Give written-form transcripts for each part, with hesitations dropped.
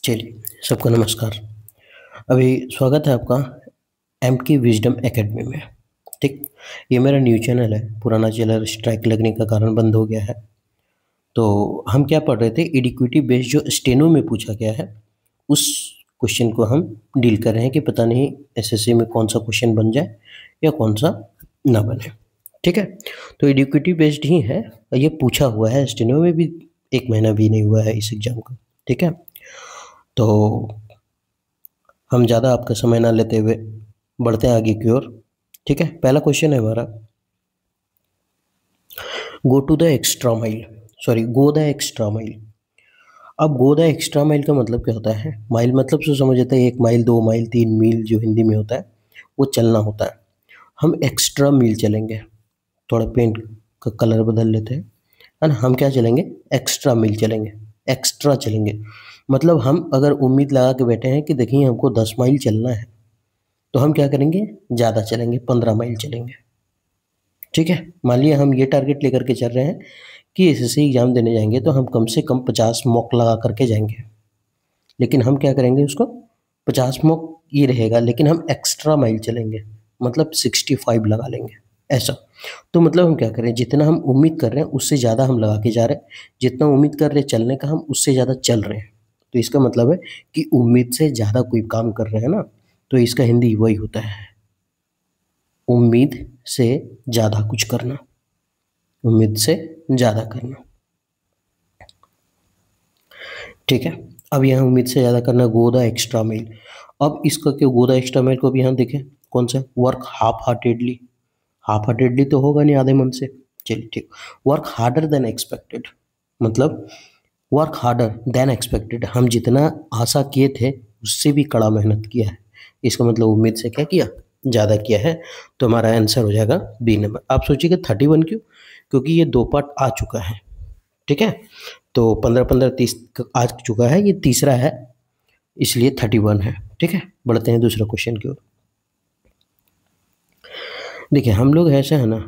चलिए, सबको नमस्कार। अभी स्वागत है आपका एम की विज़डम एकेडमी में, ठीक? ये मेरा न्यू चैनल है, पुराना चैनल स्ट्राइक लगने का कारण बंद हो गया है। तो हम क्या पढ़ रहे थे, इडिक्विटी बेस्ड जो स्टेनो में पूछा गया है, उस क्वेश्चन को हम डील कर रहे हैं कि पता नहीं एसएससी में कौन-सा क्वेश्चन बन जाए या कौन-सा ना बने, ठीक है? तो इडिक्विटी बेस्ड ही है, ये पूछा हुआ है, स्टेनो में भी 1 महीना भी नहीं हुआ है इस एग्ज़ाम का, ठीक है? तो हम ज़्यादा आपका समय ना लेते हुए बढ़ते हैं आगे की ओर, ठीक है? पहला क्वेश्चन है हमारा, go to the extra mile, sorry go the extra mile. अब गो द एक्स्ट्रा माइल का मतलब क्या होता है? माइल मतलब से समझ लेते हैं 1 माइल, 2 माइल, 3 मील जो हिंदी में होता है, वो चलना होता है। हम एक्स्ट्रा मील चलेंगे, थोड़ा पेंट का कलर बदल लेते हैं, है ना? हम क्या चलेंगे? एक्स्ट्रा मील चलेंगे, एक्स्ट्रा चलेंगे। मतलब हम अगर उम्मीद लगा के बैठे हैं कि देखिए हमको 10 माइल चलना है, तो हम क्या करेंगे? ज़्यादा चलेंगे, 15 माइल चलेंगे, ठीक है? मान लिया हम ये टारगेट लेकर के चल रहे हैं कि एसएससी एग्ज़ाम देने जाएँगे तो हम कम से कम 50 मॉक लगा करके जाएँगे। लेकिन हम क्या करेंगे उसको? 50 मॉक ये रहेगा, लेकिन हम एक्स्ट्रा माइल चलेंगे, मतलब 65 लगा लेंगे, ऐसा। तो मतलब हम क्या करें, जितना हम उम्मीद कर रहे हैं उससे ज़्यादा हम लगा के जा रहे हैं, जितना उम्मीद कर रहे हैं चलने का हम उससे ज़्यादा चल रहे हैं। तो इसका मतलब है कि उम्मीद से ज़्यादा कोई काम कर रहे हैं ना, तो इसका हिंदी वही होता है, उम्मीद से ज़्यादा कुछ करना, उम्मीद से ज़्यादा करना, ठीक है? अब यहाँ उम्मीद से ज़्यादा करना, गो द एक्स्ट्रा माइल। अब इसका क्यों गो द एक्स्ट्रा माइल को भी यहाँ देखें, कौन सा? Work half heartedly. Half heartedly तो होगा नहीं आधे मन से, चलिए ठीक। वर्क हार्डर देन एक्सपेक्टेड, मतलब वर्क हार्डर देन एक्सपेक्टेड, हम जितना आशा किए थे उससे भी कड़ा मेहनत किया है। इसका मतलब उम्मीद से क्या किया? ज़्यादा किया है। तो हमारा आंसर हो जाएगा बी नंबर। आप सोचिएगा 31 क्यों? क्योंकि ये 2 पार्ट आ चुका है, ठीक है? तो 15-15 30 आ चुका है, ये तीसरा है, इसलिए 31 है, ठीक है? बढ़ते हैं दूसरे क्वेश्चन की ओर। देखिए हम लोग ऐसे हैं ना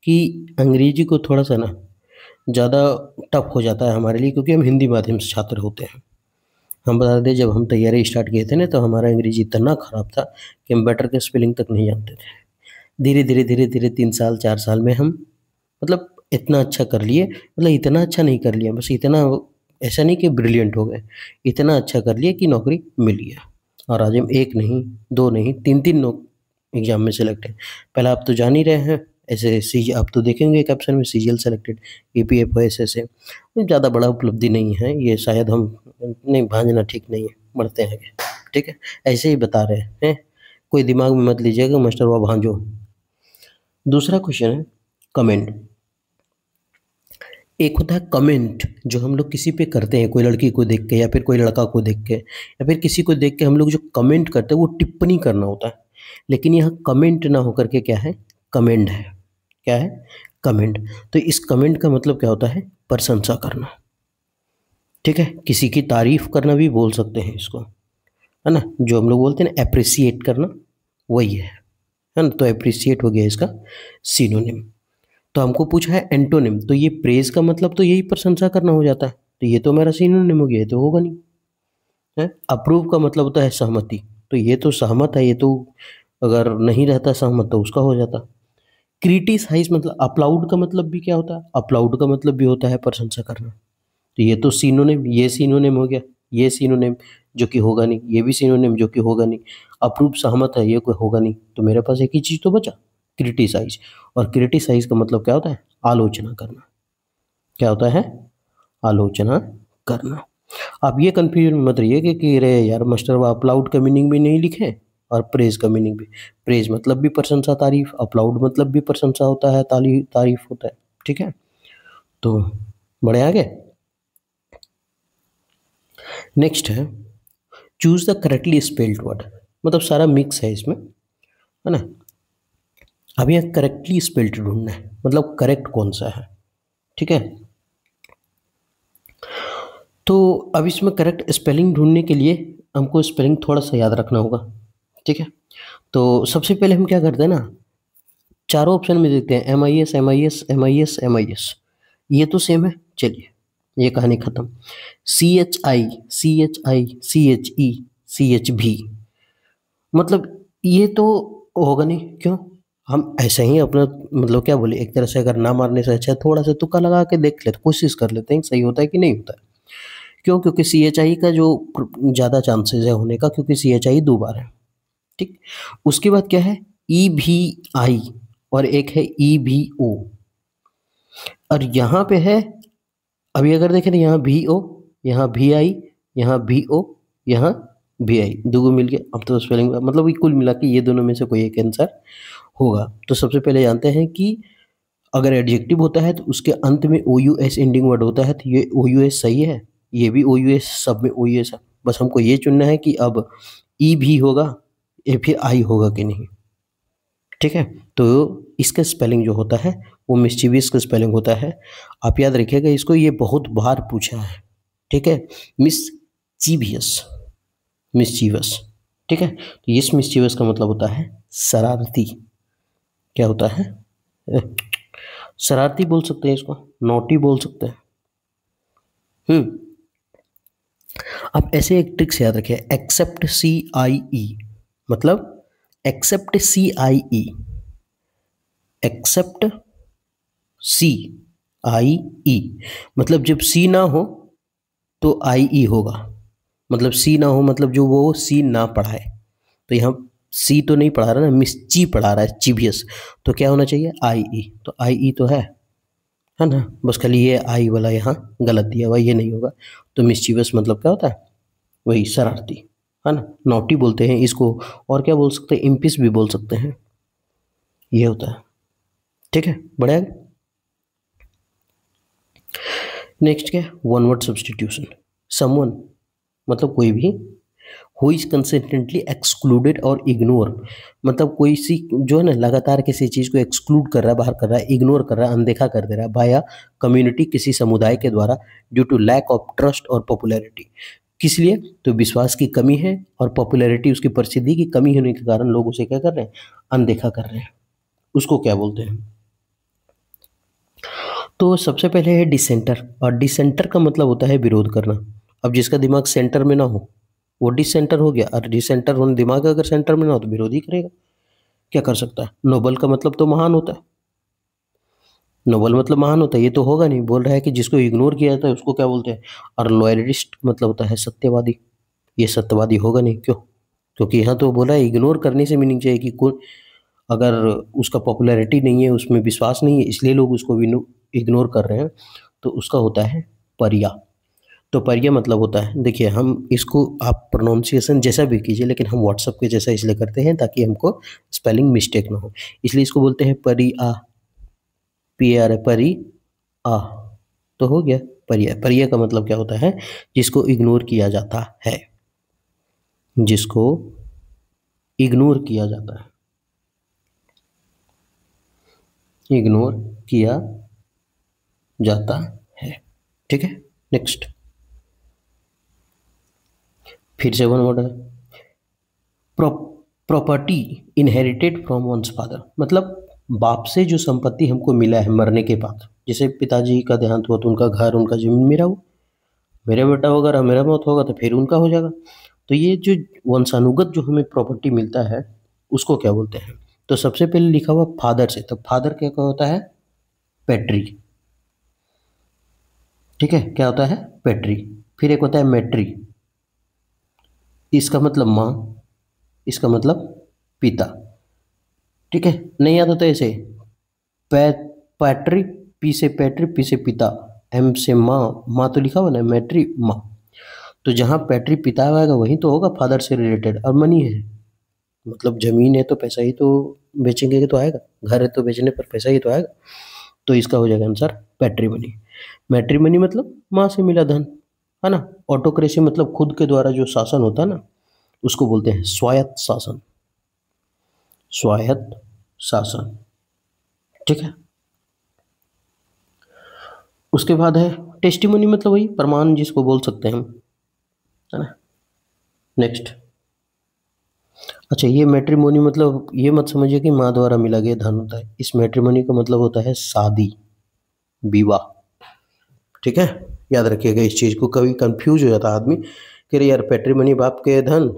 कि अंग्रेजी को थोड़ा सा ना ज़्यादा टफ हो जाता है हमारे लिए, क्योंकि हम हिंदी माध्यम से छात्र होते हैं। हम बता दें, जब हम तैयारी स्टार्ट किए थे ना, तो हमारा अंग्रेजी इतना ख़राब था कि हम बेटर के स्पेलिंग तक नहीं जानते थे। धीरे-धीरे 3 साल 4 साल में हम मतलब इतना अच्छा कर लिए, मतलब इतना अच्छा नहीं कर लिया, बस इतना, ऐसा नहीं कि ब्रिलियंट हो गए, इतना अच्छा कर लिया कि नौकरी मिल गया। और आज हम 1 नहीं, 2 नहीं, 3-3 एग्ज़ाम में सेलेक्ट हैं। पहले आप तो जान ही रहे हैं, ऐसे सी आप तो देखेंगे एक ऑप्शन में सीजीएल सेलेक्टेड, ईपीएफओ एसएसए, ज़्यादा बड़ा उपलब्धि नहीं है ये, शायद हम नहीं भांजना ठीक नहीं है, बढ़ते हैं आगे, ठीक है? ऐसे ही बता रहे हैं, कोई दिमाग में मत लीजिएगा मास्टर वो भांजो। दूसरा क्वेश्चन है कमेंट। एक होता है कमेंट जो हम लोग किसी पे करते हैं, कोई लड़की को देख के या फिर कोई लड़का को देख के या फिर किसी को देख के हम लोग जो कमेंट करते हैं वो टिप्पणी करना होता है। लेकिन यहाँ कमेंट ना होकर के क्या है? कमेंट है। क्या है? कमेंट। तो इस कमेंट का मतलब क्या होता है? प्रशंसा करना, ठीक है? किसी की तारीफ करना भी बोल सकते हैं इसको, है ना? जो हम लोग बोलते हैं ना एप्रिसिएट करना, वही है ना? तो एप्रिसिएट हो गया इसका सिनोनिम। तो हमको पूछा है एंटोनिम, तो ये प्रेज़ का मतलब तो यही प्रशंसा करना हो जाता है, तो ये तो मेरा सिनोनिम हो गया, ये तो होगा नहीं, हैं? अप्रूव का मतलब होता है सहमति, तो ये तो सहमत है, ये तो अगर नहीं रहता सहमत तो उसका हो जाता। क्रिटिसाइज़ मतलब अप्लाउड का मतलब भी क्या होता है? अप्लाउड का मतलब भी होता है प्रशंसा करना, तो ये तो सिनोनिम, ये सिनोनिम हो गया, ये सिनोनिम जो कि होगा नहीं, ये भी सिनोनिम जो कि होगा नहीं। अप्रूव सहमत है, ये कोई होगा नहीं, तो मेरे पास एक ही चीज़ तो बचा, क्रिटिसाइज़। और क्रिटिसाइज़ का मतलब क्या होता है? आलोचना करना। क्या होता है? आलोचना करना। आप ये कन्फ्यूजन मत रहिए कि अरे यार मास्टर वो अपलाउड का मीनिंग भी नहीं लिखे और प्रेज़ का मीनिंग भी। प्रेज़ मतलब भी प्रशंसा तारीफ़, अपलाउड मतलब भी प्रशंसा होता है, तारीफ़ होता है, ठीक है? तो बढ़े आगे? नेक्स्ट है choose the correctly spelled word, मतलब सारा मिक्स है इसमें, है ना? अब यहाँ करेक्टली स्पेल्ड ढूँढना है, मतलब करेक्ट कौन-सा है, ठीक है? तो अब इसमें करेक्ट स्पेलिंग ढूँढने के लिए हमको स्पेलिंग थोड़ा-सा याद रखना होगा, ठीक है? तो सबसे पहले हम क्या करते हैं ना, चारों ऑप्शन में देखते हैं एमआईएस, एमआईएस, एमआईएस, एमआईएस, ये तो सेम है, चलिए। ये कहानी खत्म। CHI, CHI, CHE, CHV, मतलब ये तो होगा नहीं। क्यों? हम ऐसे ही अपना मतलब क्या बोले, एक तरह से अगर ना मारने से अच्छा थोड़ा सा तुक्का लगा के देख लेते, कोशिश कर लेते हैं सही होता है कि नहीं होता है। क्यों? क्योंकि CHI का जो ज़्यादा चांसेस है होने का, क्योंकि CHI 2 बार है। ठीक। उसके बाद क्या है? EVI और एक है EVO। और यहाँ पे है, अभी अगर देखें तो यहाँ VO, यहाँ VI, यहाँ VO, यहाँ VI, दो मिल के अब तो स्पेलिंग मतलब ये कुल मिला के ये दोनों में से कोई एक आंसर होगा। तो सबसे पहले जानते हैं कि अगर एडजेक्टिव होता है तो उसके अंत में OUS एंडिंग वर्ड होता है, तो ये OUS सही है, ये भी OUS, सब में OUS है। बस हमको ये चुनना है कि अब E भी होगा या फिर I होगा कि नहीं। ठीक है, तो इसका स्पेलिंग जो होता है वो मिस्चीवियस का स्पेलिंग होता है। आप याद रखिएगा इसको, ये बहुत बार पूछा है। ठीक है, मिस्चीवियस, मिस्चीवस। ठीक है, तो इस मिस्चीवस का मतलब होता है शरारती। क्या होता है? शरारती बोल सकते हैं इसको, नोटी बोल सकते हैं। आप ऐसे एक ट्रिक्स याद रखिए, एक्सेप्ट CIE, मतलब एक्सेप्ट CIE, एक्सेप्ट CIE, मतलब जब C ना हो तो IE होगा, मतलब C ना हो मतलब जो वो C ना पढ़ाए। तो यहाँ C तो नहीं पढ़ा रहा ना, मिस्ची पढ़ा रहा है, चिवियस, तो क्या होना चाहिए? IE। तो IE तो है ना, बस खाली ये आई वाला यहाँ गलत दिया हुआ, ये नहीं होगा। तो मिस्चीवस मतलब क्या होता है? वही शरारती, है ना, नॉटी बोलते हैं इसको। और क्या बोल सकते हैं? इम्पिस भी बोल सकते हैं, ये होता है। ठीक है, बढ़िया। नेक्स्ट क्या है? One word substitution. समवन मतलब कोई भी, हु इज कंसिस्टेंटली एक्सक्लूडेड और इग्नोर, मतलब कोई सी जो है ना लगातार किसी चीज़ को एक्सक्लूड कर रहा है, बाहर कर रहा है, इग्नोर कर रहा है, अनदेखा कर दे रहा है, बाया कम्युनिटी, किसी समुदाय के द्वारा, due to lack of trust और पॉपुलैरिटी। किस लिए? तो विश्वास की कमी है और पॉपुलैरिटी, उसकी प्रसिद्धि की कमी होने के कारण लोग उसे क्या कर रहे हैं? अनदेखा कर रहे हैं। उसको क्या बोलते हैं? तो सबसे पहले है डिसेंटर, और डिसेंटर का मतलब होता है विरोध करना। अब जिसका दिमाग सेंटर में ना हो वो डिसेंटर हो गया, और डिसेंटर होने, दिमाग अगर सेंटर में ना हो तो विरोध ही करेगा, क्या कर सकता है? नोबल का मतलब तो महान होता है, नोबल मतलब महान होता है, ये तो होगा नहीं। बोल रहा है कि जिसको इग्नोर किया जाता है उसको क्या बोलते हैं? और लॉयलिस्ट मतलब होता है सत्यवादी, ये सत्यवादी होगा नहीं। क्यों? क्योंकि यहाँ तो बोला है इग्नोर करने से मीनिंग चाहिए कि कोई अगर उसका पॉपुलैरिटी नहीं है, उसमें विश्वास नहीं है, इसलिए लोग उसको इग्नोर कर रहे हैं, तो उसका होता है परिया। तो परिया मतलब होता है, देखिए हम इसको आप प्रोनाउंसिएशन जैसा भी कीजिए, लेकिन हम व्हाट्सअप के जैसा इसलिए करते हैं ताकि हमको स्पेलिंग मिस्टेक ना हो, इसलिए इसको बोलते हैं परिया। PAR है, परी आ, तो हो गया परिया। परिया का मतलब क्या होता है? जिसको इग्नोर किया जाता है, जिसको इग्नोर किया जाता है, इग्नोर किया जाता है। ठीक है, नेक्स्ट, फिर से वन वर्ड है, property inherited from once father, मतलब बाप से जो संपत्ति हमको मिला है मरने के बाद, जैसे पिताजी का देहांत हुआ तो उनका घर, उनका जमीन मेरा हो, मेरा बेटा होगा, मेरा मौत होगा तो फिर उनका हो जाएगा। तो ये जो वंशानुगत जो हमें प्रॉपर्टी मिलता है उसको क्या बोलते हैं? तो सबसे पहले लिखा हुआ फादर से, तो फादर क्या होता है? पेट्री। ठीक है, क्या होता है? पेट्री। फिर एक होता है मेट्री, इसका मतलब माँ, इसका मतलब पिता। ठीक है, नहीं आता तो ऐसे पैट्री, पी से पैट्री, पी से पिता, एम से माँ, माँ तो लिखा हुआ ना, मैट्री माँ। तो जहाँ पैट्री पिता आएगा वहीं तो होगा फादर से रिलेटेड। और मनी है मतलब जमीन है तो पैसा ही तो बेचेंगे तो आएगा, घर है तो बेचने पर पैसा ही तो आएगा। तो इसका हो जाएगा आंसर पैट्रीमनी। मैट्रीमनी मतलब माँ से मिला धन, है ना। ऑटोक्रेसी मतलब खुद के द्वारा जो शासन होता है ना, उसको बोलते हैं स्वायत्त शासन, स्वायत्त शासन। ठीक है, उसके बाद है टेस्टिमोनी, मतलब वही प्रमाण जिसको बोल सकते हैं हम, है ना। नेक्स्ट, अच्छा ये मैट्रिमोनी मतलब ये मत समझिए कि माँ द्वारा मिला गया धन होता है, इस मैट्रिमोनी का मतलब होता है शादी, विवाह। ठीक है, याद रखिएगा इस चीज़ को, कभी कंफ्यूज हो जाता है आदमी कि अरे यार पैट्रिमनी बाप के धन,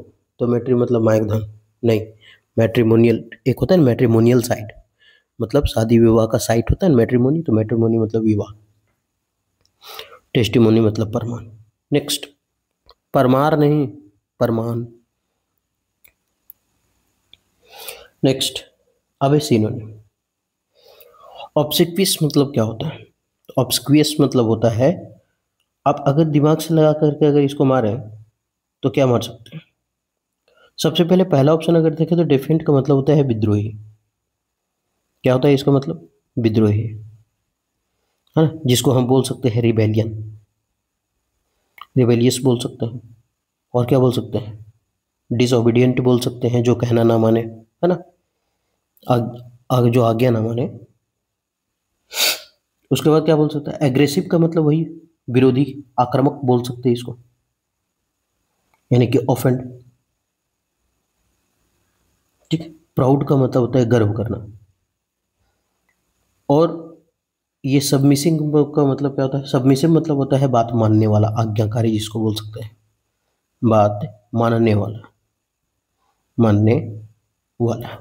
तो मैट्री मतलब मायक धन नहीं। मैट्रिमोनियल एक होता है ना, मैट्रिमोनियल साइट मतलब शादी विवाह का साइट होता है ना मैट्रिमोनी, तो मैट्रिमोनी मतलब विवाह, टेस्टिमोनी मतलब प्रमाण। नेक्स्ट, परमार नहीं, प्रमाण। नेक्स्ट, अब सिनोनिम। ऑब्सेक्वियस मतलब क्या होता है? ऑब्सेक्वियस मतलब होता है, आप अगर दिमाग से लगा करके अगर इसको मारें तो क्या मार सकते हैं? सबसे पहले पहला ऑप्शन अगर देखें तो डेफिनेट का मतलब होता है विद्रोही। क्या होता है इसका मतलब? विद्रोही, है ना, जिसको हम बोल सकते हैं रिबेलियन, रिबेलियस बोल सकते हैं। और क्या बोल सकते हैं? डिसओबीडियंट बोल सकते हैं, जो कहना ना माने, है ना, जो आज्ञा ना माने। उसके बाद क्या बोल सकते हैं? एग्रेसिव का मतलब वही विरोधी, आक्रामक बोल सकते हैं इसको, यानी कि ऑफेंड। ठीक है। प्राउड का मतलब होता है गर्व करना। और ये सबमिसिंग का मतलब क्या होता है? सबमिसिव मतलब होता है बात मानने वाला, आज्ञाकारी जिसको बोल सकते हैं, बात मानने वाला, मानने वाला।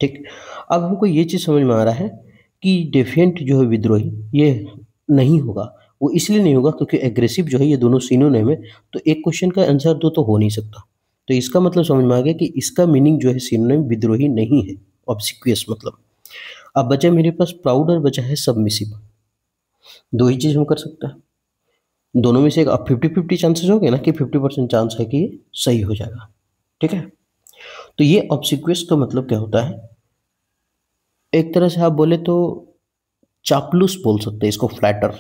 ठीक। अब हमको ये चीज़ समझ में आ रहा है कि डेफिएंट जो है विद्रोही, ये नहीं होगा। वो इसलिए नहीं होगा क्योंकि एग्रेसिव जो है ये दोनों सिनोनिम है, तो एक क्वेश्चन का आंसर दो तो हो नहीं सकता। तो इसका मतलब समझ में आ गया कि इसका मीनिंग जो है सिनोनिम विद्रोही नहीं है, ऑब्सिक्वियस मतलब। अब बचा मेरे पास प्राउड और बचा है सबमिसिव। दो ही चीज़ हम कर सकते हैं, दोनों में से एक। अब 50-50 चांसेस हो गए ना कि 50% चांस है कि ये सही हो जाएगा। ठीक है। तो ये ऑब्सिक्वियस का मतलब क्या होता है? एक तरह से आप बोले तो चापलूस बोल सकते हैं इसको, फ्लैटर।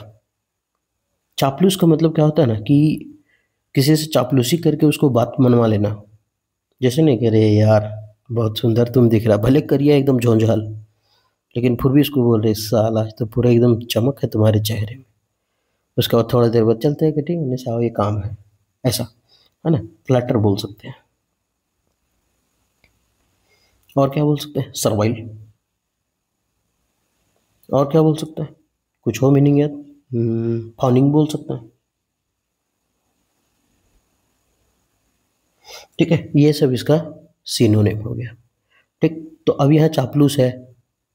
चापलूस का मतलब क्या होता है ना कि किसी से चापलूसी करके उसको बात मनवा लेना। जैसे नहीं कह रहे यार बहुत सुंदर तुम दिख रहा, भले करिए एकदम झोंझाल, लेकिन फिर भी उसको बोल रहे साला आज तो पूरा एकदम चमक है तुम्हारे चेहरे में। उसके बाद थोड़ा देर बाद चलते हैं कि ठीक है साहब ये काम है, ऐसा, है ना, फ्लैटर बोल सकते हैं। और क्या बोल सकते हैं? सर्वाइल। और क्या बोल सकते हैं? कुछ हो मीनिंग याद? फॉनिंग बोल सकते हैं। ठीक है, ये सब इसका सिनोनिम हो गया। ठीक। तो अब यहाँ चापलूस है,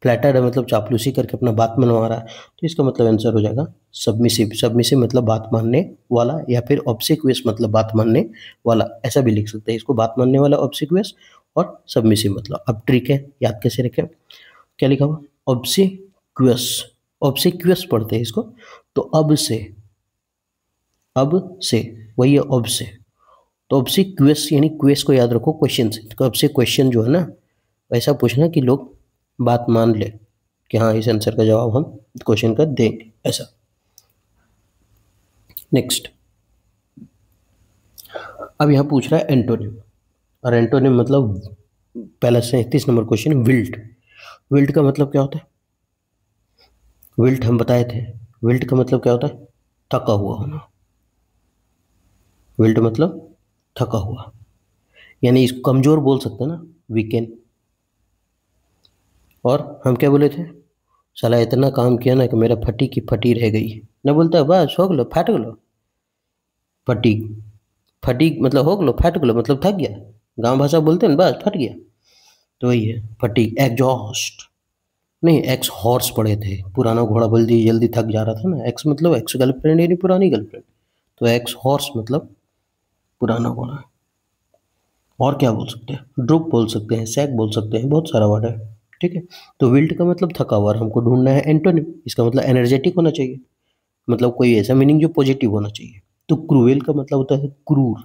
फ्लैटर है मतलब चापलूसी करके अपना बात मनवा रहा है, तो इसका मतलब आंसर हो जाएगा सबमिसिव। सबमिसिव मतलब बात मानने वाला, या फिर ऑब्सिक्वियस मतलब बात मानने वाला, ऐसा भी लिख सकते हैं इसको, बात मानने वाला ऑब्सिक्वियस और सबमिसिव मतलब। अब ट्रिक है, याद कैसे रखें? क्या लिखा हुआ? ऑब्सिक्वियस, ऑब्सिक्वियस पढ़ते हैं इसको, तो अब से वही है अब से। तो अब से क्वेस यानी क्वेस को याद रखो क्वेश्चन से, तो अब से क्वेश्चन जो है ना वैसा पूछना कि लोग बात मान ले कि हाँ इस आंसर का जवाब हम क्वेश्चन का देंगे, ऐसा। नेक्स्ट, अब यहाँ पूछ रहा है एंटोनिम, और एंटोनिम मतलब पहला 37 नंबर क्वेश्चन, विल्ट। विल्ट का मतलब क्या होता है? विल्ट हम बताए थे, विल्ट का मतलब क्या होता है? थका हुआ होना। विल्ट मतलब थका हुआ, यानी इसको कमजोर बोल सकते हैं ना, वीकेंड। और हम क्या बोले थे? साला इतना काम किया ना कि मेरा फटी की फटी रह गई। ना बोलता बस हो गलो फट गलो, फटीग। फटीग मतलब हो गलो फट गलो मतलब थक गया, गांव भाषा बोलते हैं ना, बस फट गया, तो वही है फटीग। एग्जॉस्ट नहीं, एक्स हॉर्स पढ़े थे, पुराना घोड़ा जल्दी जल्दी थक जा रहा था ना। एक्स मतलब एक्स गर्लफ्रेंड यानी पुरानी गर्लफ्रेंड, तो एक्स हॉर्स मतलब पुराना घोड़ा। और क्या बोल सकते हैं? ड्रूप बोल सकते हैं, सैक बोल सकते हैं, बहुत सारा वर्ड है। ठीक है। तो विल्ट का मतलब थका हुआ, और हमको ढूंढना है एंटोनिम, इसका मतलब एनर्जेटिक होना चाहिए, मतलब कोई ऐसा मीनिंग जो पॉजिटिव होना चाहिए। तो क्रूएल का मतलब होता है क्रूर,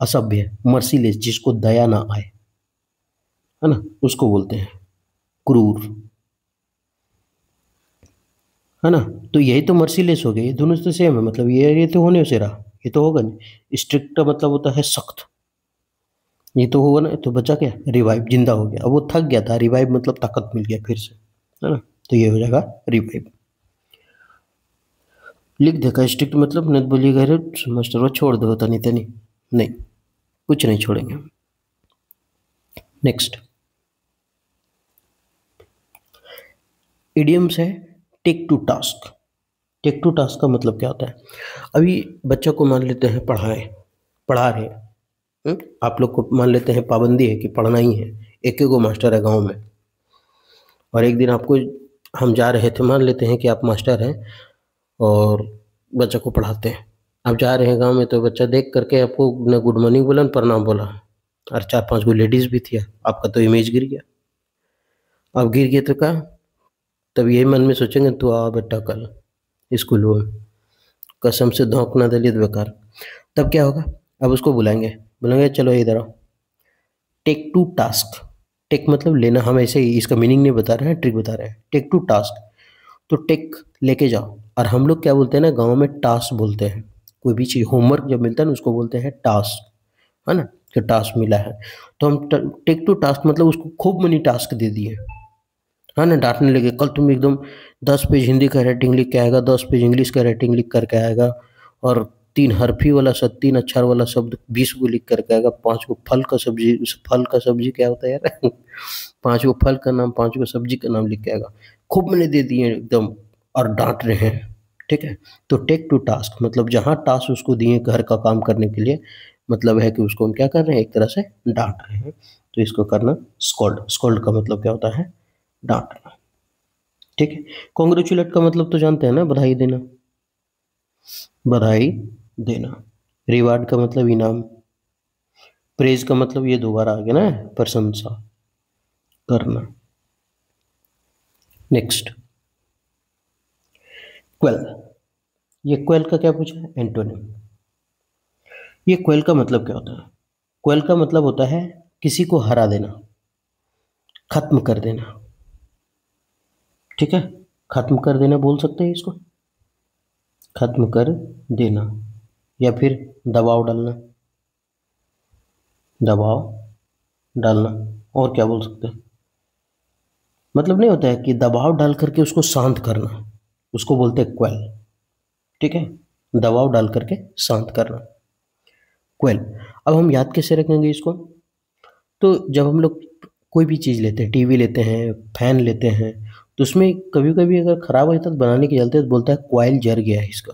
असभ्य, मर्सीलेस, जिसको दया ना आए, है ना, उसको बोलते हैं क्रूर, है ना। तो यही तो मर्सीलेस हो गया, ये दोनों तो सेम है, मतलब ये तो होने से रहा, ये तो होगा नहीं। स्ट्रिक्ट का मतलब होता है सख्त, ये तो होगा ना, तो बचा क्या? रिवाइव, जिंदा हो गया। अब वो थक गया था, रिवाइव मतलब ताकत मिल गया फिर से, है ना, तो ये हो जाएगा रिवाइव। लिख देखा स्ट्रिक्ट मतलब नहीं बोलिएगा रे मास्टर वो छोड़ दो तनी तनी, नहीं, कुछ नहीं छोड़ेंगे। नेक्स्ट, इडियम्स है take to task. Take to task का मतलब क्या होता है? अभी बच्चा को मान लेते हैं पढ़ा रहे हैं। आप लोग को मान लेते हैं पाबंदी है कि पढ़ना ही है, एक गो मास्टर है गांव में, और एक दिन आपको हम जा रहे थे, मान लेते हैं कि आप मास्टर हैं और बच्चा को पढ़ाते हैं। आप जा रहे हैं गांव में, तो बच्चा देख करके आपको न गुड मॉर्निंग बोला न प्रणाम बोला, और 4-5 गो लेडीज भी थी, आपका तो इमेज गिर गया। अब गिर गया तो क्या? तब यही मन में सोचेंगे तू आ बेटा कल स्कूल में, कसम से धोख ना दलित बेकार। तब क्या होगा? अब उसको बुलाएंगे चलो इधर आओ, टेक टू टास्क। टेक मतलब लेना, हम ऐसे ही इसका मीनिंग नहीं बता रहे हैं, ट्रिक बता रहे हैं। टेक टू टास्क, तो टेक लेके जाओ। और हम लोग क्या बोलते हैं ना, गांव में टास्क बोलते हैं। कोई भी चीज़ होमवर्क जब मिलता है ना, उसको बोलते हैं टास्क, है ना, कि टास्क मिला है। तो हम टेक टू टास्क मतलब उसको खूब मनी टास्क दे दिए, है ना, डांटने लगे, कल तुम एकदम 10 पेज हिंदी का राइटिंग लिख के आएगा, 10 पेज इंग्लिश का राइटिंग लिख करके आएगा, और 3 हरफी वाला शब्द, 3 अक्षर वाला शब्द 20 गो लिख करके आएगा, 5 गो फल का सब्जी क्या होता है यार 5 गो फल का नाम, 5 गो सब्जी का नाम लिख के आएगा। खूब मैंने दे दिए एकदम, और डांट रहे हैं। ठीक है, तो टेक टू टास्क मतलब जहाँ टास्क उसको दिए घर का काम करने के लिए, मतलब है कि उसको हम क्या कर रहे हैं, एक तरह से डांट रहे हैं। तो इसको करना स्कोल्ड। स्कोल्ड का मतलब क्या होता है? डांटना। ठीक है, कॉन्ग्रेचुलेट का मतलब तो जानते हैं ना, बधाई देना। बधाई देना। रिवार्ड का मतलब इनाम। प्रेज का मतलब ये दोबारा आ गया ना, प्रशंसा करना। Next, quail. ये क्वेल का क्या पूछा है? एंटोनिम। ये क्वेल का मतलब क्या होता है? क्वेल का मतलब होता है किसी को हरा देना, खत्म कर देना। ठीक है, खत्म कर देना बोल सकते हैं इसको, खत्म कर देना, या फिर दबाव डालना, दबाव डालना। और क्या बोल सकते हैं? मतलब नहीं होता है कि दबाव डाल करके उसको शांत करना, उसको बोलते हैं क्वेल। ठीक है, दबाव डाल करके शांत करना, क्वेल। अब हम याद कैसे रखेंगे इसको? तो जब हम लोग कोई भी चीज़ लेते हैं, टीवी लेते हैं, फैन लेते हैं, तो उसमें कभी कभी अगर खराब हो जाता है तो बनाने के चलते तो बोलता है क्वाइल जर गया है, इसका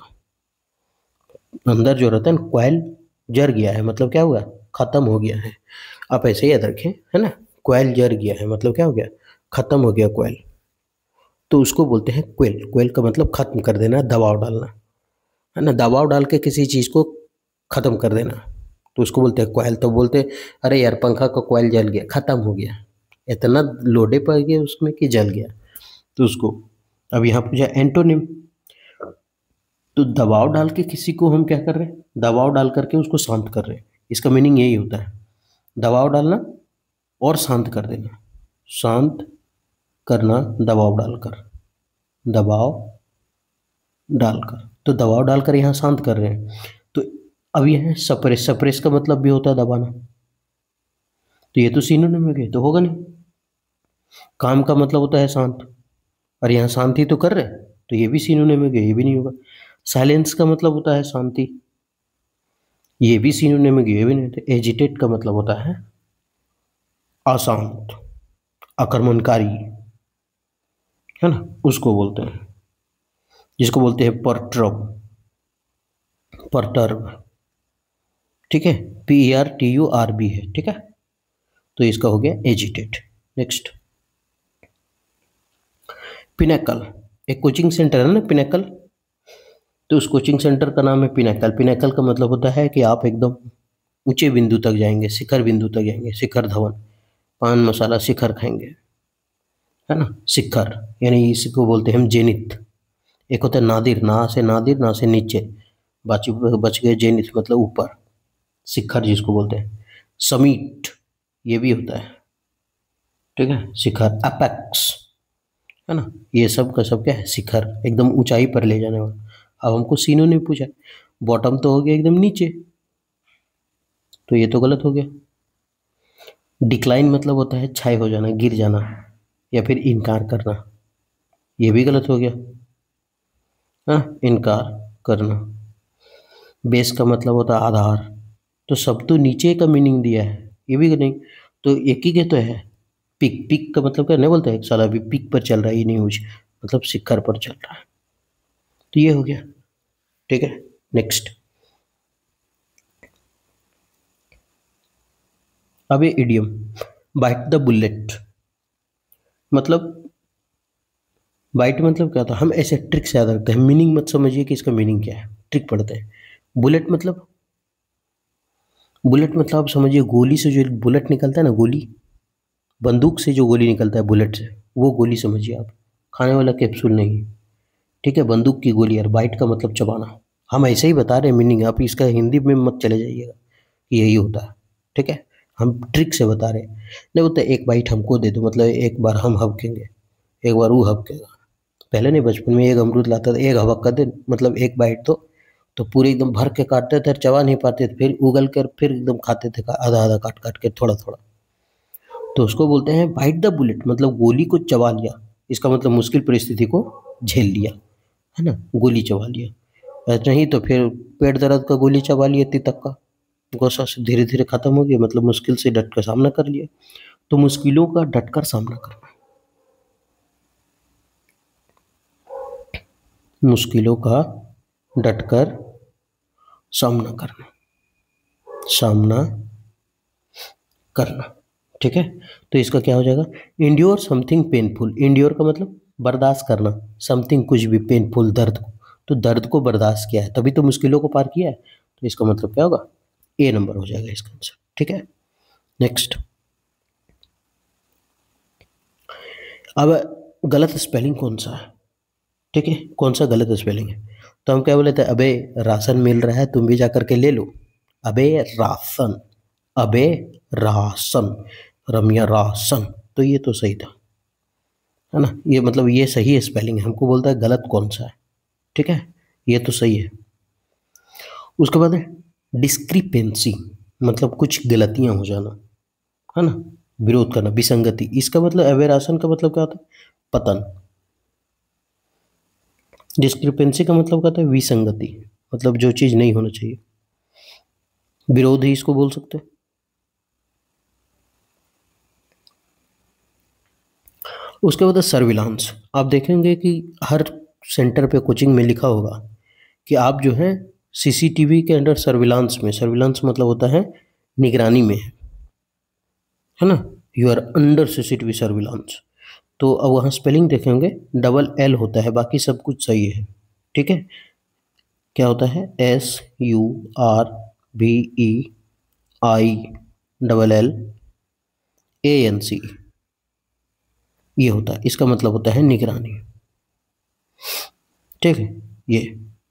अंदर जो रहता है ना, क्वाइल जर गया है, मतलब क्या हुआ? खत्म हो गया है। आप ऐसे ही याद रखें, है ना, क्वाइल जर गया है मतलब क्या हो गया? खत्म हो गया क्वाइल। तो उसको बोलते हैं क्वेल। क्वेल का मतलब खत्म कर देना, दबाव डालना, है ना, दबाव डाल के किसी चीज़ को खत्म कर देना, तो उसको बोलते हैं क्वाइल। तो बोलते हैं अरे यार पंखा का क्वाइल जल गया, खत्म हो गया, इतना लोडे पड़ गया उसमें कि जल गया। तो उसको, अब यहाँ पूछा एंटोनिम, तो दबाव डाल के किसी को हम क्या कर रहे हैं? दबाव डाल करके उसको शांत कर रहे हैं, इसका मीनिंग यही होता है, दबाव डालना और शांत कर देना। शांत करना दबाव डालकर, दबाव डालकर, तो दबाव डालकर यहाँ शांत कर रहे हैं। तो अब यह है सप्रेस। सप्रेस का मतलब भी होता है दबाना, तो ये तो सिनोनिम हो गए, तो होगा नहीं। काम का मतलब होता है शांत, और यहाँ शांति तो कर रहे हैं, तो ये भी सिनोनिम हो गया, ये भी नहीं होगा। साइलेंस का मतलब होता है शांति, ये भी सिनोनिम हो गया, ये भी नहीं होता। एजिटेट का मतलब होता है अशांत, आक्रमणकारी, है ना, उसको बोलते हैं, जिसको बोलते हैं परटर्ब, परटर्ब। ठीक है, PERTURB है। ठीक है, तो इसका हो गया एजिटेट। Next, pinnacle. एक कोचिंग सेंटर है ना पिनैकल, तो उस कोचिंग सेंटर का नाम है पिनैकल। पिनैकल का मतलब होता है कि आप एकदम ऊंचे बिंदु तक जाएंगे, शिखर बिंदु तक जाएंगे, शिखर धवन, पान मसाला शिखर खाएंगे, है ना, शिखर, यानी इसको बोलते हैं हम जेनिथ। एक होता है नादिर, नादिर, ना से नीचे, बाकी बच गए जेनिथ मतलब ऊपर, शिखर जिसको बोलते हैं। समीट ये भी होता है, ठीक है, शिखर, अपेक्स, है ना, ये सब का सब क्या है? शिखर, एकदम ऊंचाई पर ले जाने वाला। अब हमको सीनो ने पूछा, बॉटम तो हो गया एकदम नीचे, तो ये तो गलत हो गया। डिक्लाइन मतलब होता है क्षय हो जाना, गिर जाना, या फिर इनकार करना, ये भी गलत हो गया। हाँ, इनकार करना। बेस का मतलब होता है आधार, तो सब तो नीचे का मीनिंग दिया है, ये भी नहीं, तो एक ही के तो है। पिक, पिक का मतलब क्या नहीं बोलता है, एक साल अभी पिक पर चल रहा है, ये न्यूज मतलब शिखर पर चल रहा है। तो ये हो गया, ठीक है। नेक्स्ट, अब ये इडियम, बाइट द बुलेट, मतलब बाइट मतलब क्या था, हम ऐसे ट्रिक से याद रखते हैं, मीनिंग मत समझिए कि इसका मीनिंग क्या है, ट्रिक पढ़ते हैं। बुलेट मतलब, बुलेट मतलब आप समझिए गोली से जो बुलेट निकलता है ना, गोली, बंदूक से जो गोली निकलता है बुलेट से, वो गोली समझिए आप, खाने वाला कैप्सूल नहीं, ठीक है, बंदूक की गोली। और बाइट का मतलब चबाना। हम ऐसे ही बता रहे हैं मीनिंग, आप इसका हिंदी में मत चले जाइएगा कि यही होता है, ठीक है, हम ट्रिक से बता रहे हैं। नहीं बोलते एक बाइट हमको दे दो, मतलब एक बार हम हबकेंगे, एक बार वो हबकेगा। पहले नहीं, बचपन में एक अमरूद लाता था, एक हबक कर दे, मतलब एक बाइट तो पूरे एकदम भर के काटते थे, चबा नहीं पाते थे, फिर उगल कर फिर एकदम खाते थे, आधा आधा काट काट के, थोड़ा थोड़ा। तो उसको बोलते हैं बाइट द बुलेट, मतलब गोली को चबा लिया, इसका मतलब मुश्किल परिस्थिति को झेल लिया, है ना, गोली चबा लिया। नहीं तो फिर पेट दर्द का गोली चबा लिया, तितक का गोसा से धीरे धीरे खत्म हो गया, मतलब मुश्किल से डट कर सामना कर लिया। तो मुश्किलों का डट कर सामना करना, मुश्किलों का डट कर सामना करना, सामना करना, ठीक है। तो इसका क्या हो जाएगा, इंड्योर समथिंग पेनफुल, इंड्योर का मतलब बर्दाश्त करना, समथिंग कुछ भी, पेनफुल दर्द को, तो दर्द को बर्दाश्त किया है तभी तो मुश्किलों को पार किया है, तो इसका मतलब क्या होगा, ए नंबर हो जाएगा इसका आंसर, ठीक है। नेक्स्ट, अब गलत स्पेलिंग कौन सा है, ठीक है, कौन सा गलत स्पेलिंग है। तो हम क्या बोले थे, अबे राशन मिल रहा है तुम भी जा करके ले लो, अबे राशन, अबे राशन, रमिया राशन, तो ये तो सही था, है ना, ये मतलब ये सही स्पेलिंग है, हमको बोलता है गलत कौन सा है, ठीक है, ये तो सही है। उसके बाद है डिस्क्रिपेंसी, मतलब कुछ गलतियां हो जाना, है ना, विरोध करना, विसंगति, इसका मतलब अवेराशन का मतलब क्या होता है, पतन। डिस्क्रिपेंसी का मतलब क्या होता है, विसंगति, मतलब जो चीज नहीं होना चाहिए, विरोध ही इसको बोल सकते हैं। उसके बाद सर्विलांस, आप देखेंगे कि हर सेंटर पे कोचिंग में लिखा होगा कि आप जो है सीसीटीवी के अंडर सर्विलांस में, सर्विलांस मतलब होता है निगरानी में, है ना, you are under CCTV surveillance. तो अब वहाँ स्पेलिंग देखेंगे डबल एल होता है, बाकी सब कुछ सही है, ठीक है। क्या होता है, SURVEILLANC, ये होता है, इसका मतलब होता है निगरानी, ठीक है। ये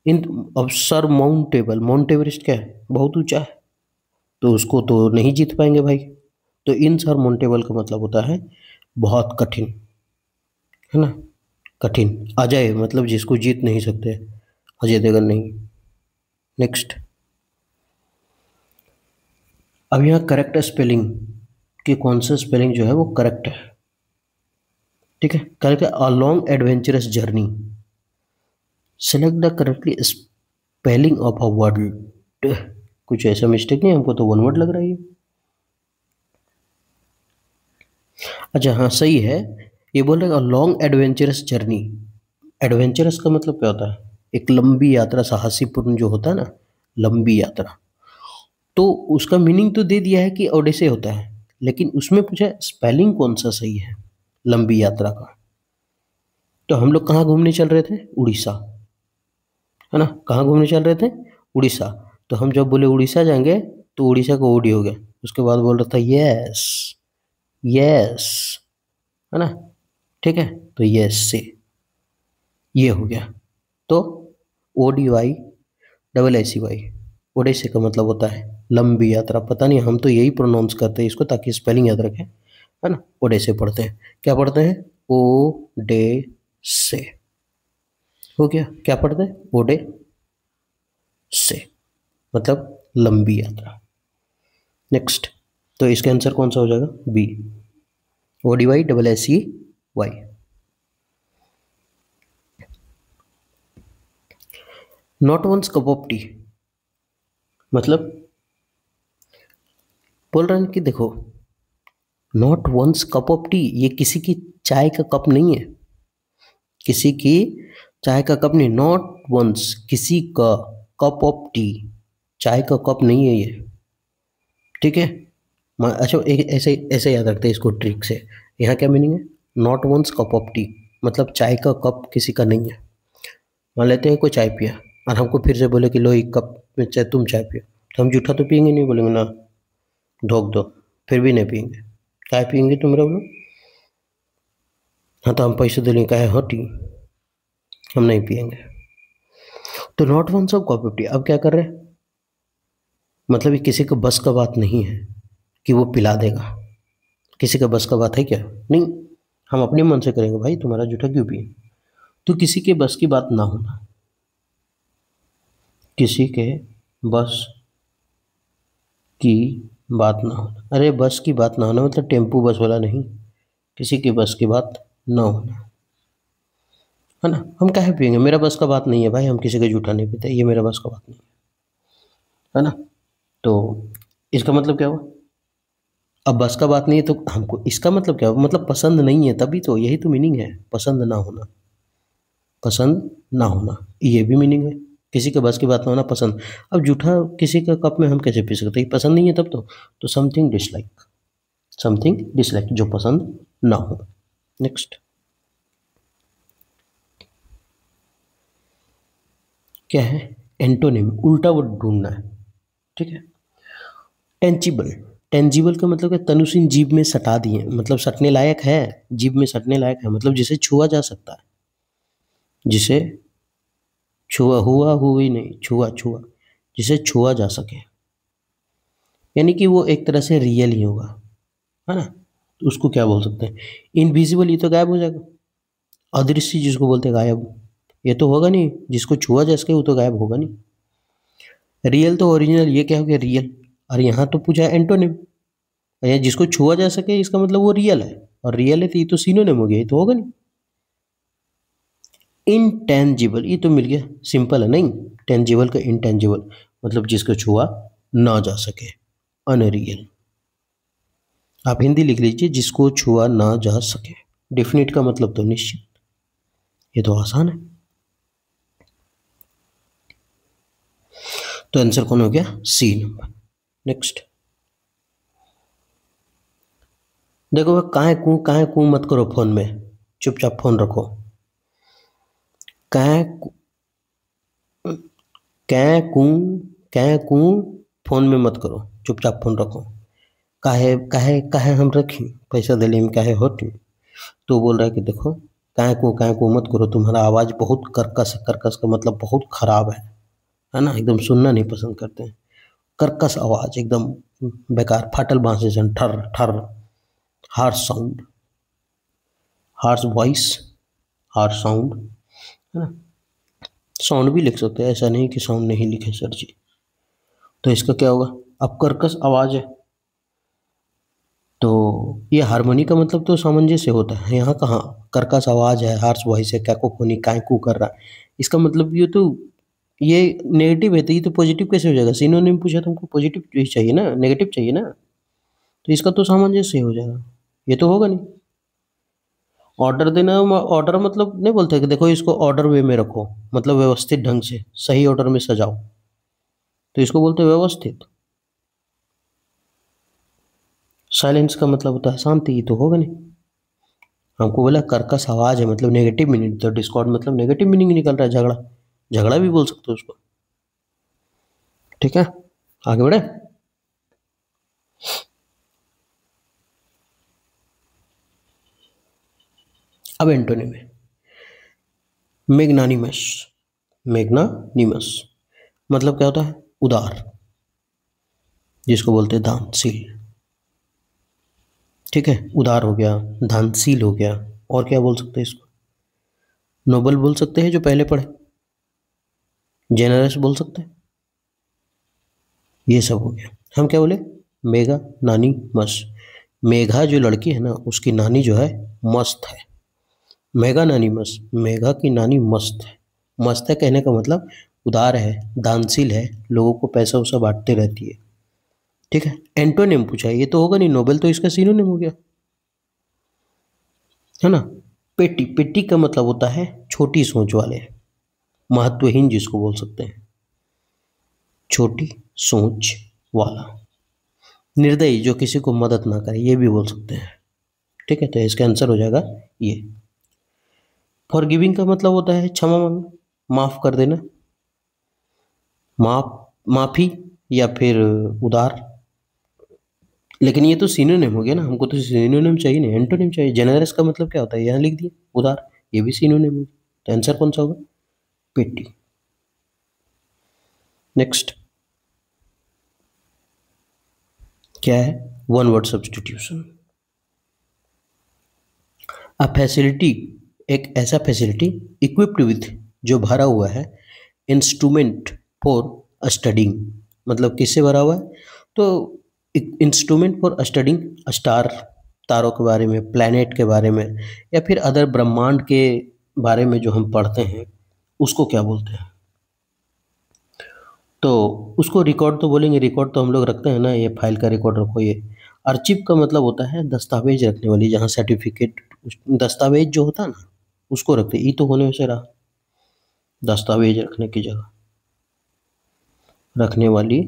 इन, अब सर माउंटेबल, माउंट एवरेस्ट क्या है, बहुत ऊंचा है, तो उसको तो नहीं जीत पाएंगे भाई, तो इन सर माउंटेबल का मतलब होता है बहुत कठिन, है ना, कठिन, अजय मतलब जिसको जीत नहीं सकते, अजय देवगन नहीं। नेक्स्ट, अब यहाँ करेक्ट स्पेलिंग कि कौन सा स्पेलिंग जो है वो करेक्ट है, ठीक है। करेक्ट है, a long adventurous journey, select the correctly spelling of a word, कुछ ऐसा मिस्टेक नहीं, हमको तो वन वर्ड लग रहा है ये। अच्छा हाँ सही है, ये बोल रहे हैं लॉन्ग एडवेंचरस जर्नी, एडवेंचरस का मतलब क्या होता है, एक लंबी यात्रा, साहसीपूर्ण जो होता है ना, लंबी यात्रा, तो उसका मीनिंग तो दे दिया है कि ओडिसे होता है, लेकिन उसमें पूछा स्पेलिंग कौन सा सही है लंबी यात्रा का। तो हम लोग कहाँ घूमने चल रहे थे, उड़ीसा, है ना, कहाँ घूमने चल रहे थे, उड़ीसा। तो हम जब बोले उड़ीसा जाएंगे, तो उड़ीसा को ओडी हो गया, उसके बाद बोल रहा था यस, यस, है ना, ठीक है, तो यस से ये हो गया। तो ODY, ओडिसे का मतलब होता है लंबी यात्रा, पता नहीं हम तो यही प्रोनाउंस करते हैं इसको ताकि स्पेलिंग याद रखें, है ना, ओडिसे पढ़ते हैं, क्या पढ़ते हैं, ओ डे से, हो गया, क्या पढ़ते हैं, ओडे से, मतलब लंबी यात्रा। नेक्स्ट, तो इसका आंसर कौन सा हो जाएगा, B, ODYSSEY। Not one's cup of tea, मतलब बोल रहे हैं कि देखो, not one's cup of tea, ये किसी की चाय का कप नहीं है, किसी की चाय का कप नहीं, नॉट वंस, किसी का कप ऑफ टी, चाय का कप नहीं है ये, ठीक है। अच्छा एक ऐसे ऐसे याद रखते हैं इसको ट्रिक से। यहाँ क्या मीनिंग है, not one's cup of tea, मतलब चाय का कप किसी का नहीं है। मान लेते हैं कोई चाय पिया और हमको फिर से बोले कि लो एक कप में चाय, तुम चाय पियो, तो हम जूठा तो पियेंगे नहीं, बोलेंगे ना ढोक दो, फिर भी नहीं पियेंगे। चाय पियेंगे तो मेरा बोलो, हाँ तो हम पैसे दे लेंगे, कहे हाँ टी, हम नहीं पियेंगे। तो not one's of cup of tea, अब क्या कर रहे हैं, मतलब ये किसी का बस का बात नहीं है कि वो पिला देगा, किसी का बस का बात है क्या, नहीं, हम अपने मन से करेंगे, भाई तुम्हारा जूठा क्यों पिए। तो किसी के बस की बात ना होना, किसी के बस की बात ना होना, अरे बस की बात ना होना मतलब टेम्पू बस वाला नहीं, किसी की बस की बात ना होना, है ना। हम काहे पियेंगे, मेरा बस का बात नहीं है भाई, हम किसी का जूठा नहीं पीते, ये मेरा बस का बात नहीं है ना। तो इसका मतलब क्या हुआ, अब बस का बात नहीं है तो हमको, इसका मतलब क्या हुआ, मतलब पसंद नहीं है, तभी तो, यही तो मीनिंग है, पसंद ना होना, पसंद ना होना, ये भी मीनिंग है, किसी के बस की बात ना होना, पसंद। अब जूठा किसी का कप में हम कैसे पी सकते हैं, पसंद नहीं है तब तो समथिंग डिसलाइक, समथिंग डिसलाइक, जो पसंद ना हो। नेक्स्ट क्या है, एंटोनिम, उल्टा वर्ड ढूंढना है, ठीक है। टेंजिबल, टेंजिबल का मतलब है तनुशीन जीभ में सटा दिए, मतलब सटने लायक है, जीभ में सटने लायक है, मतलब जिसे छुआ जा सकता है, जिसे छुआ, हुआ हुई नहीं, छुआ छुआ, जिसे छुआ जा सके, यानी कि वो एक तरह से रियल ही होगा, है ना। तो उसको क्या बोल सकते हैं, इनविजिबल, ये तो गायब हो जाएगा, अदृश्य जिसको बोलते हैं गायब, ये तो होगा नहीं, जिसको छुआ जा सके वो तो गायब होगा नहीं। रियल तो ओरिजिनल, ये क्या हो गया रियल, और यहाँ तो पूछा एंटोनिम, या जिसको छुआ जा सके इसका मतलब वो रियल है, और रियल है तो ये तो सिनोनिम हो गया, ये तो होगा नहीं। इनटेंजिबल, ये तो मिल गया, सिंपल है, नहीं, टेंजिबल का इनटेंजिबल मतलब जिसको छुआ ना जा सके, अनरियल। आप हिंदी लिख लीजिए, जिसको छुआ ना जा सके, डेफिनेट का मतलब तो निश्चित, ये तो आसान है। तो आंसर कौन हो गया, सी नंबर। नेक्स्ट देखो, काहे कू मत करो फोन में, चुपचाप फोन रखो, काहे कै कू कै कू फोन में मत करो, चुपचाप फोन रखो, काहे काहे काहे हम रखी, पैसा दिले में काहे होती। तो बोल रहा है कि देखो, काहे को मत करो, तुम्हारा आवाज़ बहुत कर्कश है, कर्कश का मतलब बहुत खराब है ना, एकदम सुनना नहीं पसंद करते हैं, कर्कश आवाज़ एकदम बेकार, फाटल बाँस जैसे, ठर ठर, harsh sound, harsh voice, harsh sound, है ना। साउंड भी लिख सकते हैं, ऐसा नहीं कि साउंड नहीं लिखे सर जी। तो इसका क्या होगा, अब कर्कश आवाज़ है तो ये हारमोनी का मतलब तो सामंजस्य होता है, यहाँ कहाँ कर्कश आवाज़ है, हार्श वॉइस है, कैकोफोनी, कायकू कर रहा है, इसका मतलब ये नेगेटिव है, तो ये तो पॉजिटिव कैसे हो जाएगा, सिनोनिम पूछा तो हमको पॉजिटिव चाहिए ना, नेगेटिव चाहिए ना, तो इसका तो सामंजस्य हो जाएगा, ये तो होगा नहीं। ऑर्डर देना, ऑर्डर मतलब नहीं बोलते कि देखो इसको ऑर्डर वे में रखो, मतलब व्यवस्थित ढंग से सही ऑर्डर में सजाओ, तो इसको बोलते हैं व्यवस्थित। साइलेंस का मतलब होता है शांति, ये तो होगा नहीं। हमको बोला कर्कश आवाज है मतलब नेगेटिव मीनिंग, तो डिस्कॉर्ड मतलब नेगेटिव मीनिंग निकल रहा है, झगड़ा, झगड़ा भी बोल सकते हो उसको, ठीक है। आगे बढ़े, अब एंटोनिम है मैग्नानिमस, मैग्नानिमस मतलब क्या होता है, उदार, जिसको बोलते हैं दानशील, ठीक है, उदार हो गया, दानशील हो गया, और क्या बोल सकते हैं इसको, नोबल बोल सकते हैं जो पहले पढ़े, जेनरस बोल सकते हैं, ये सब हो गया। हम क्या बोले, मेगा नानी मस, मेघा जो लड़की है ना उसकी नानी जो है मस्त है, मेगा नानी मस्त, मेघा की नानी मस्त है, मस्त है कहने का मतलब उदार है, दानशील है, लोगों को पैसा वैसा बांटते रहती है, ठीक है। एंटोनिम पूछा है, ये तो होगा नहीं, नोबेल तो इसका सिनोनिम हो गया, है ना। पेटी, पेटी का मतलब होता है छोटी सोच वाले, महत्वहीन जिसको बोल सकते हैं, छोटी सोच वाला, निर्दयी जो किसी को मदद ना करे, ये भी बोल सकते हैं। ठीक है, तो इसका आंसर हो जाएगा ये। फॉरगिविंग का मतलब होता है क्षमा मांगना, माफ कर देना, माफी या फिर उदार। लेकिन ये तो सिनोनिम हो गया ना, हमको तो सिनोनिम चाहिए नहीं, एंटोनिम चाहिए। जेनरस का मतलब क्या होता है, यहाँ लिख दिए उदार, ये भी सिनोनिम हो गया। तो आंसर कौन सा होगा, पिटी। नेक्स्ट क्या है, one word substitution. A facility, एक ऐसा फैसिलिटी इक्विप्ड विथ, जो भरा हुआ है, इंस्ट्रूमेंट फॉर स्टडिंग, मतलब किससे भरा हुआ है, तो इंस्ट्रूमेंट फॉर स्टडिंग स्टार, तारों के बारे में, प्लैनेट के बारे में, या फिर अदर ब्रह्मांड के बारे में जो हम पढ़ते हैं, उसको क्या बोलते हैं। तो उसको रिकॉर्ड तो बोलेंगे, रिकॉर्ड तो हम लोग रखते हैं ना, ये फाइल का रिकॉर्ड रखो। ये अर्चिव का मतलब होता है दस्तावेज रखने वाली, जहाँ सर्टिफिकेट, दस्तावेज जो होता है ना, उसको रखते। ई तो होने से रहा, दस्तावेज रखने की जगह, रखने वाली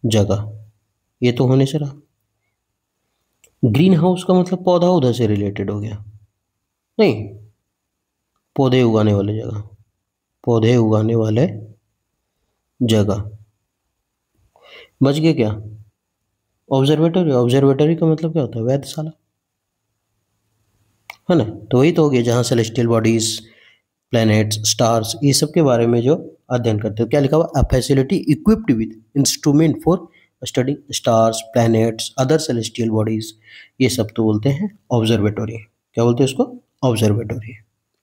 जगह, ये तो होने से रहा। ग्रीन हाउस का मतलब पौधा उधर से रिलेटेड हो गया, नहीं, पौधे उगाने वाले जगह, पौधे उगाने वाले जगह। बच गए क्या, ऑब्जर्वेटरी। ऑब्जर्वेटरी का मतलब क्या होता है, वेधशाला, है ना। तो वही तो हो गया, जहाँ सेलेस्टियल बॉडीज, प्लैनेट्स, स्टार्स, ये सब के बारे में जो अध्ययन करते हो। क्या लिखा हुआ, a facility equipped with instrument for studying stars, planets, other celestial bodies, ये सब तो बोलते हैं ऑब्जर्वेटरी। क्या बोलते हैं उसको, ऑब्जर्वेटरी।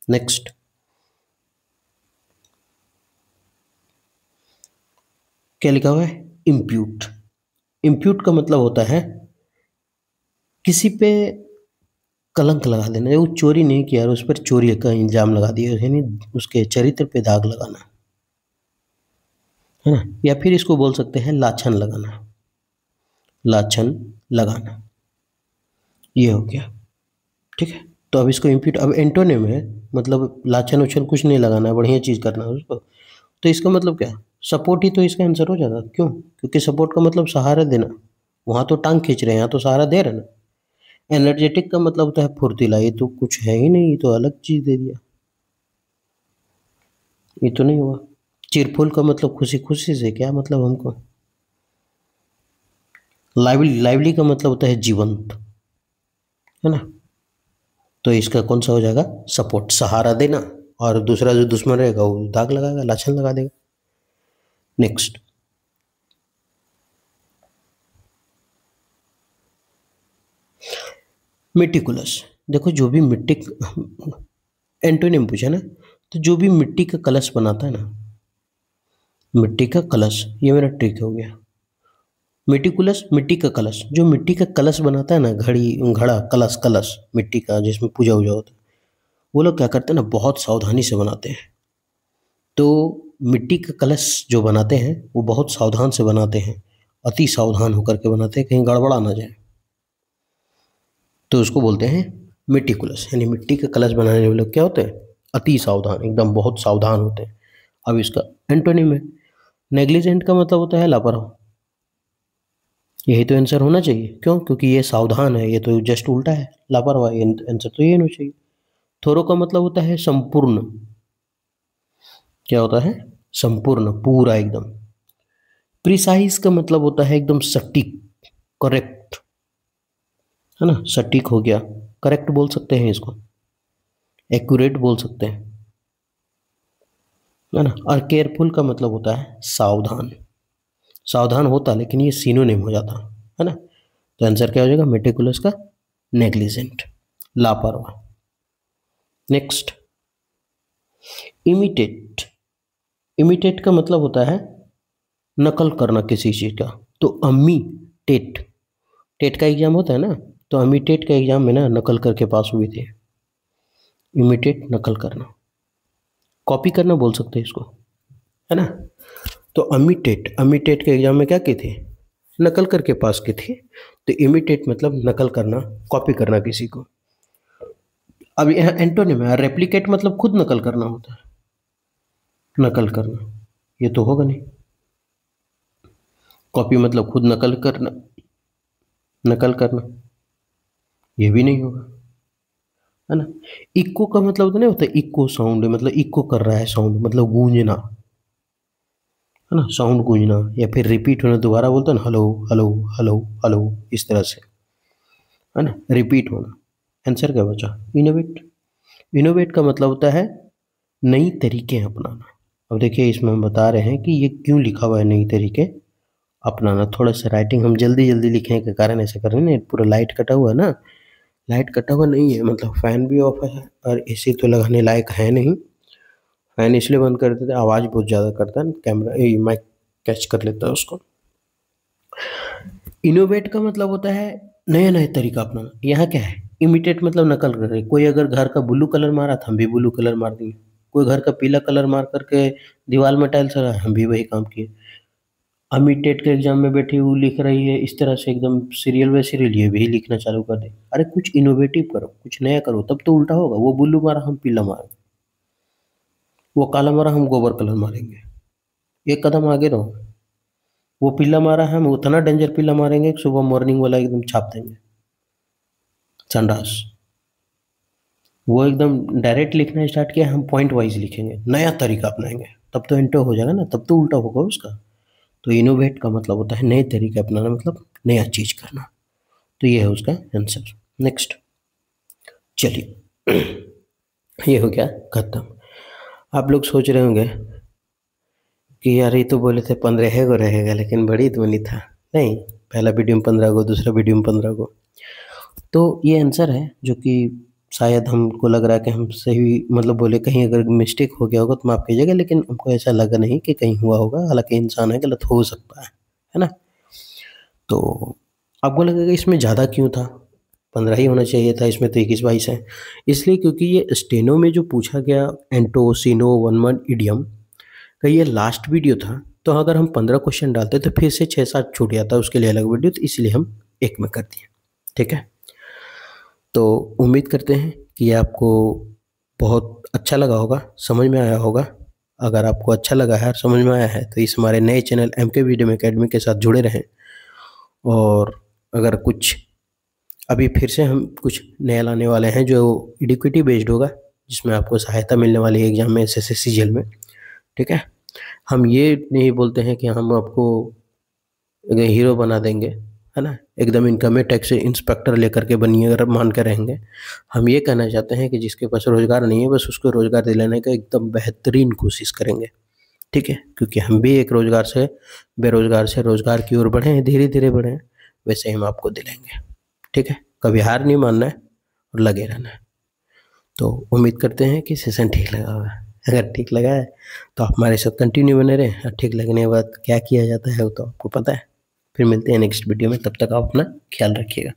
नेक्स्ट क्या लिखा हुआ है, इम्प्यूट। इम्प्यूट का मतलब होता है किसी पे कलंक लगा देना, वो चोरी नहीं किया और उस पर चोरी का इल्जाम लगा दिया, यानी उसके चरित्र पे दाग लगाना, है ना। या फिर इसको बोल सकते हैं लाछन लगाना, लाछन लगाना, ये हो गया। ठीक है, तो अब इसको इम्प्यूट, अब एंटोनिम है, मतलब लाछन उछन कुछ नहीं लगाना है, बढ़िया चीज़ करना है उसको। तो इसका मतलब क्या, सपोर्ट ही तो इसका आंसर हो जाएगा। क्यों, क्योंकि सपोर्ट का मतलब सहारा देना, वहाँ तो टांग खींच रहे हैं, यहाँ तो सहारा दे रहे हैं ना। एनर्जेटिक का मतलब होता है फुर्तीला, ये तो कुछ है ही नहीं, ये तो अलग चीज़ दे दिया, ये तो नहीं हुआ। चीरफुल का मतलब खुशी खुशी से, क्या मतलब हमको। लाइवली, लाइवली का मतलब होता है जीवंत, है ना। तो इसका कौन सा हो जाएगा, सपोर्ट, सहारा देना। और दूसरा जो दुश्मन रहेगा वो दाग लगाएगा, लाछन लगा देगा। Next meticulous. देखो जो भी मिट्टी, एंटोनिम पूछा ना, तो जो भी मिट्टी का कलश बनाता है ना, मिट्टी का कलश, ये मेरा ट्रिक हो गया। मेटिकुलस, मिट्टी का कलश, जो मिट्टी का कलश बनाता है ना, घड़ी, घड़ा, कलश, कलश मिट्टी का जिसमें पूजा वूजा होता है, वो लोग क्या करते हैं ना, बहुत सावधानी से बनाते हैं। तो मिट्टी का कलश जो बनाते हैं वो बहुत सावधान से बनाते हैं, अति सावधान होकर के बनाते हैं, कहीं गड़बड़ा ना जाए। तो उसको बोलते हैं मेटिकुलस, यानी मिट्टी का कलश बनाने वाले लोग क्या होते हैं, अति सावधान, एकदम बहुत सावधान होते हैं। अब इसका एंटोनिम है नेग्लिजेंट, का मतलब होता है लापरवाह। यही तो आंसर होना चाहिए, क्यों, क्योंकि ये सावधान है, ये तो जस्ट उल्टा है, लापरवाह। आंसर तो ये होना चाहिए। थोरो का मतलब होता है संपूर्ण, क्या होता है, संपूर्ण, पूरा एकदम। प्रिसाइज का मतलब होता है एकदम सटीक, करेक्ट, है ना, सटीक हो गया, करेक्ट बोल सकते हैं इसको, एक्यूरेट बोल सकते हैं, है ना। और केयरफुल का मतलब होता है सावधान, सावधान होता लेकिन ये सिनोनिम हो जाता, है ना। तो आंसर क्या हो जाएगा, मेटिकुलस का नेग्लिजेंट, लापरवाह। Next imitate. इमिटेट का मतलब होता है नकल करना किसी चीज़ का। तो अम्मी टेट, टेट का एग्जाम होता है ना, तो अम्मी टेट का एग्जाम में ना नकल करके पास हुई थी। इमिटेट, नकल करना, कॉपी करना बोल सकते हैं इसको, है ना। तो अमिटेट, अमिटेट के एग्जाम में क्या की थी, नकल करके पास की थी। तो इमिटेट मतलब नकल करना, कॉपी करना किसी को। अब यहाँ एंटोनिम है, रेप्लिकेट मतलब खुद नकल करना होता है, नकल करना, ये तो होगा नहीं। कॉपी मतलब खुद नकल करना, नकल करना, ये भी नहीं होगा, है ना। इको का मतलब तो नहीं होता, इको साउंड मतलब इको कर रहा है साउंड, मतलब गूंजना, है ना, साउंड गूंजना, या फिर रिपीट होना, दोबारा बोलता है ना, हेलो हेलो हेलो हेलो, इस तरह से, है ना, रिपीट होना। आंसर क्या बचा? इनोवेट। इनोवेट का मतलब होता है नई तरीके अपनाना। अब देखिए इसमें हम बता रहे हैं कि ये क्यों लिखा हुआ है नई तरीके अपनाना। थोड़ा सा राइटिंग हम जल्दी जल्दी लिखने के कारण ऐसे कर रहे हैं ना, पूरा लाइट कटा हुआ है ना, लाइट कटा हुआ नहीं है, मतलब फैन भी ऑफ है और एसी तो लगाने लायक है नहीं। फैन इसलिए बंद कर देते, आवाज़ बहुत ज़्यादा करता है, कैमरा माइक कैच कर लेता है उसको। इनोवेट का मतलब होता है नया नया तरीका अपनाना। यहाँ क्या है, इमिटेट मतलब नकल कर रहे। कोई अगर घर का ब्लू कलर मारा था, हम भी ब्लू कलर मार दिए। कोई घर का पीला कलर मार करके दीवार में टाइल्स लगा, हम भी वही काम किए। अमिटेट के एग्जाम में बैठी हुई लिख रही है इस तरह से एकदम सीरियल बाय सीरियल, ये भी लिखना चालू कर दे। अरे कुछ इनोवेटिव करो, कुछ नया करो, तब तो उल्टा होगा। वो ब्लू मारा, हम पीला मारेंगे। वो काला मारा, हम गोबर कलर मारेंगे। एक कदम आगे रहो। वो पीला मारा है, हम उतना डेंजर पीला मारेंगे कि सुबह मॉर्निंग वाला एकदम छाप देंगे, संडास। वो एकदम डायरेक्ट लिखना स्टार्ट किया, हम पॉइंट वाइज लिखेंगे, नया तरीका अपनाएंगे, तब तो एंटर हो जाएगा ना, तब तो उल्टा होगा उसका। तो इनोवेट का मतलब होता है नए तरीके अपनाना, मतलब नया चीज करना। तो ये है उसका आंसर। नेक्स्ट, चलिए ये हो गया खत्म। आप लोग सोच रहे होंगे कि यार ये तो बोले थे 15 को रहेगा, लेकिन बड़ी ध्वनि था। नहीं, पहला वीडियो में 15 को, दूसरा वीडियो में 15 को। तो ये आंसर है जो कि शायद हमको लग रहा है कि हम सही मतलब बोले, कहीं अगर मिस्टेक हो गया होगा तो माफ़ कीजिएगा, लेकिन हमको ऐसा लगा नहीं कि कहीं हुआ होगा। हालांकि इंसान है, गलत हो सकता है ना। तो आपको लगेगा इसमें ज़्यादा क्यों था, 15 ही होना चाहिए था, इसमें तो 21-22 है। इसलिए क्योंकि ये स्टेनो में जो पूछा गया एंटो सिनो वन वर्ड इडियम का ये लास्ट वीडियो था। तो अगर हम 15 क्वेश्चन डालते तो फिर से 6-7 छूट जाता, उसके लिए अलग वीडियो, तो इसलिए हम एक में कर दिए। ठीक है, तो उम्मीद करते हैं कि ये आपको बहुत अच्छा लगा होगा, समझ में आया होगा। अगर आपको अच्छा लगा है और समझ में आया है तो इस हमारे नए चैनल MK वीडियो एकेडमी के साथ जुड़े रहें। और अगर कुछ अभी फिर से हम कुछ नया लाने वाले हैं जो इडिक्विटी बेस्ड होगा, जिसमें आपको सहायता मिलने वाली है एग्जाम में, SSC CGL में। ठीक है, हम ये नहीं बोलते हैं कि हम आपको हीरो बना देंगे, है ना, एकदम इनकम टैक्स इंस्पेक्टर लेकर के बनिए अगर मान कर रहेंगे। हम ये कहना चाहते हैं कि जिसके पास रोजगार नहीं है, बस उसको रोजगार दिलाने का एकदम बेहतरीन कोशिश करेंगे। ठीक है, क्योंकि हम भी एक रोजगार से बेरोजगार से रोजगार की ओर बढ़े हैं, धीरे धीरे बढ़े हैं, वैसे हम आपको दिलाएंगे। ठीक है, कभी हार नहीं मानना है और लगे रहना है। तो उम्मीद करते हैं कि सेशन ठीक लगा होगा। अगर ठीक लगा है तो आप हमारे साथ कंटिन्यू बने रहें, और ठीक लगने के बाद क्या किया जाता है वो तो आपको पता है। फिर मिलते हैं नेक्स्ट वीडियो में, तब तक आप अपना ख्याल रखिएगा।